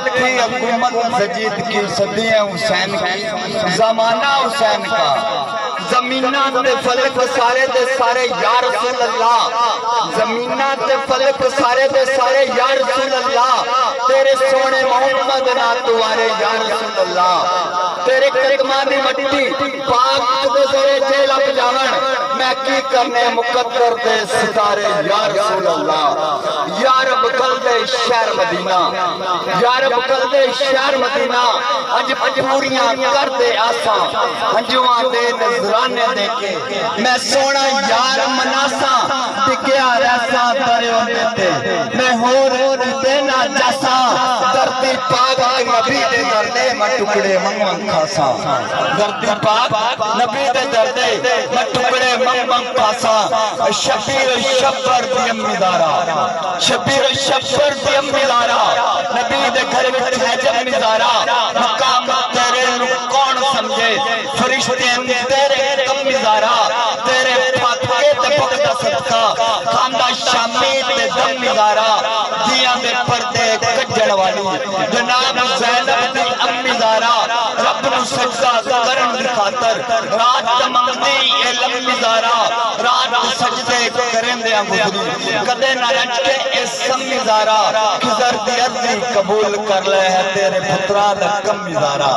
کی تھی حکومت زجید کی، صدیاں حسین کی، زمانہ حسین کا، زمیناں تے فلک سارے دے سارے یا رسول اللہ، زمیناں تے فلک سارے دے سارے یا رسول اللہ، تیرے سونے محمد نا توارے یا رسول اللہ، تیرے قدماں دی مٹی پاک دے زرے جیل اب جاون، میں کی کرنے مقدر دے ستارے یا رسول اللہ، یا رب کل دے شہر مدینہ، یا رب کل دے شہر مدینہ، اج پوریاں کر دے آساں، ہنجواں دے نظرانے دے کے، میں سونا یار مناساں، ٹکیا رہساں ترے ہوندے تے، میں ہور دینا جاساں، دردی پاک نبی دے دردے میں ٹکڑے منگ کھاساں، دردی پاک نبی دے دردے میں ٹکڑے منگ کھاساں، شبیر شبر دی امی دارا، شبیر شبر دی امی دارا، نبی دے گھر میں ہے جب مزارا، مقام تیرے نو کون سمجھے، فرشتے تیرے کم مزارا، تیرے پھاتکے تے بکتا صدقہ، خاندہ شامی تے دم مزارا، دیاں دے پردے کجڑ والی، جناب زینب دی امی دارا، رب نو سجدہ کرن دی خاطر، رات تمنگی علم مزارا، رات سجدے کرن دے گزری، کدے نہ رچ کے اسم مزارا، خضر دی عرضی قبول کر لے ہے تیرے پترہ دا کم مزارا۔